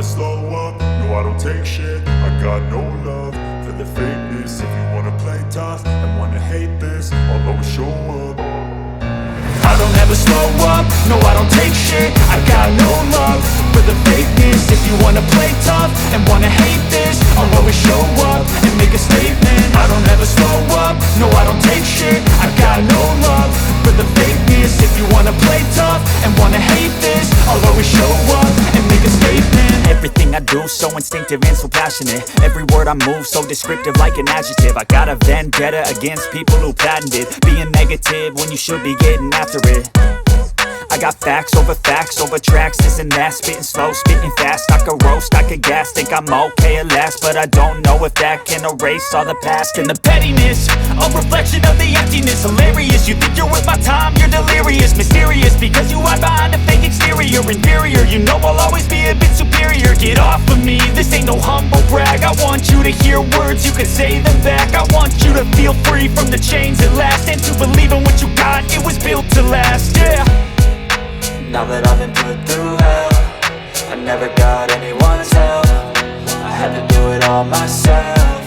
slow up, no I don't take shit. I got no love for the fakeness. If you wanna play tough and wanna hate this, I'll always show up. I don't ever slow up, no I don't take shit. I got no love for the fakeness. If you wanna play tough and wanna hate this, I'll always show up and make a statement. I don't ever slow up, no I don't take shit. I got no love for the fakeness. If you wanna play tough and wanna hate this, I'll always show up and make a statement. Everything I do so instinctive and so passionate. Every word I move so descriptive like an adjective. I got a vendetta against people who patented being negative when you should be getting after it. I got facts over tracks, this and that. Spitting slow, spitting fast, I could roast, I could gas. Think I'm okay at last, but I don't know if that can erase all the past. And the pettiness, a reflection of the emptiness. Hilarious, you think you're worth my time, you're delirious. Mysterious, because you hide behind a fake exterior. Inferior, you know I'll always be a bit superior. Get off of me, this ain't no humble brag. I want you to hear words, you can say them back. I want you to feel free from the chains at last, and to believe in what you got, it was built to last, yeah. Now that I've been put through hell, I never got anyone's help. I had to do it all myself.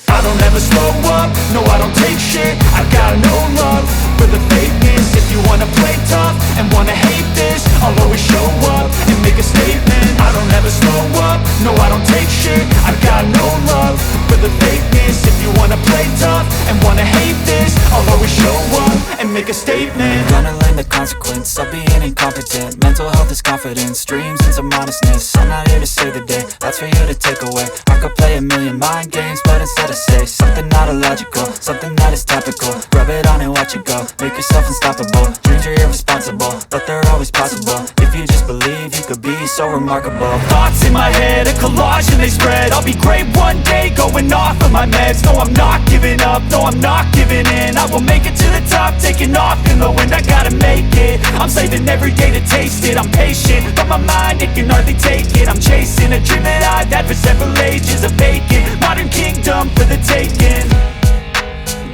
I don't ever slow up, no I don't take shit. I got no love for the fakeness. If you wanna play tough and wanna hate this, I'll always show up and make a statement. I don't ever slow up, no I don't take shit. I got no love for the fakeness. If you wanna play tough and wanna hate this, I'll always show up and make a statement. Gonna learn the consequence of being incompetent. Mental health is confidence, dreams and some honestness. I'm not here to save the day, that's for you to take away. I could play a million mind games, but instead I say something not illogical, something that is topical. Rub it on and watch it go, make yourself unstoppable. Dreams are irresponsible, but they're always possible. If you just believe, you could be so remarkable. Thoughts in my head, a collage and they spread. I'll be great one day, going off of my meds. No, I'm not giving up, no, I'm not giving in. I will make it to the top, taking off in the wind. I gotta make it, I'm saving every day to taste it. I'm patient, but my mind, it can hardly take it. I'm chasing a dream that I've had for several ages. A vacant, modern kingdom for the taking.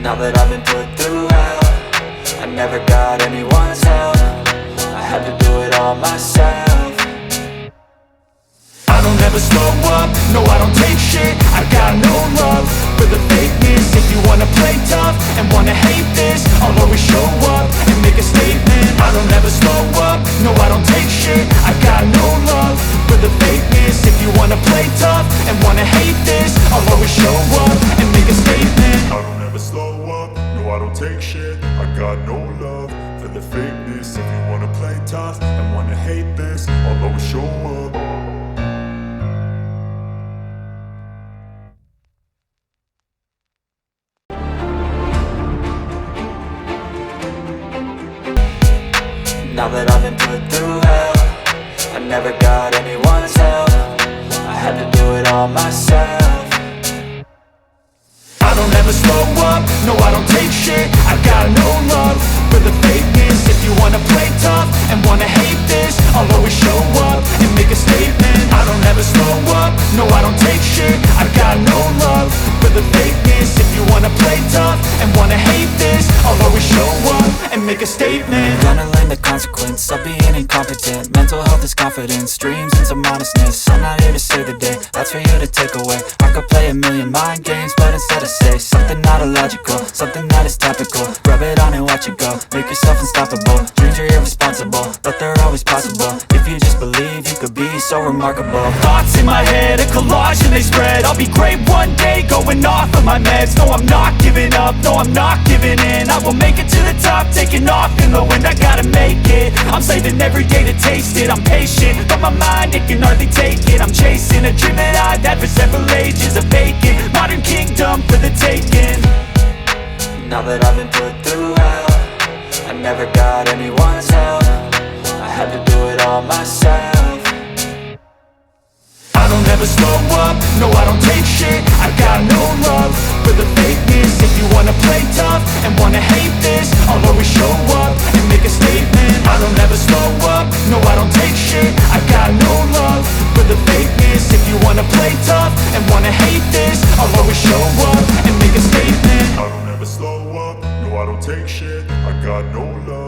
Now that I've been put through hell, I never got anyone's help. I had to do it all myself. I don't ever slow up, no I don't take shit. I got no love for the fakeness. If you wanna play tough and wanna hate this, I'll always show up and make a statement. I don't ever slow up, no I don't take shit. I got no love for the fakeness. If you wanna play tough and wanna hate this, I'll always show up and make a statement. I don't ever slow up, no I don't take shit. I got no love for the fakeness. If you wanna play tough and wanna hate this, I'll always show up. Now that I've been put through hell, I never got anyone's help. I had to do it all myself. I don't ever slow up, no I don't take shit. I got no love for the fakeness. If you wanna play tough and wanna hate this, I'll always show up and make a statement. I don't ever slow up, no I don't take shit. I got no love for the fakeness. If you wanna play tough and wanna hate this, I'll always show up and make a statement. Gonna learn the consequence of being incompetent. Mental health is confidence, dreams and some honestness. I'm not here to save the day, that's for you to take away. I could play a million mind games, but instead I say something not illogical, something that is topical. Rub it on and watch it go, make yourself unstoppable. Dreams are irresponsible, but they're always possible. If you just believe, you could be so remarkable. Thoughts in my head, a collage and they spread. I'll be great one day, going off of my meds. No, I'm not giving up, no, I'm not giving in. I will make it to the top, taking off in the wind. I gotta make it, I'm saving every day to taste it. I'm patient, but my mind, it can hardly take it. I'm chasing a dream that I've had for several ages. A vacant, modern kingdom for the taking. Now that I've been put through hell, I never got anyone's help. I had to do it all myself. I don't ever slow up, no I don't take shit. I got no love for the fakeness. If you wanna play tough and wanna hate this, I'll always show up and make a statement. I don't ever slow up, no I don't take shit. I got no love for the fakeness. If you wanna play tough and wanna hate this, I'll always show up and make a statement. I don't ever slow up, no I don't take shit. I got no love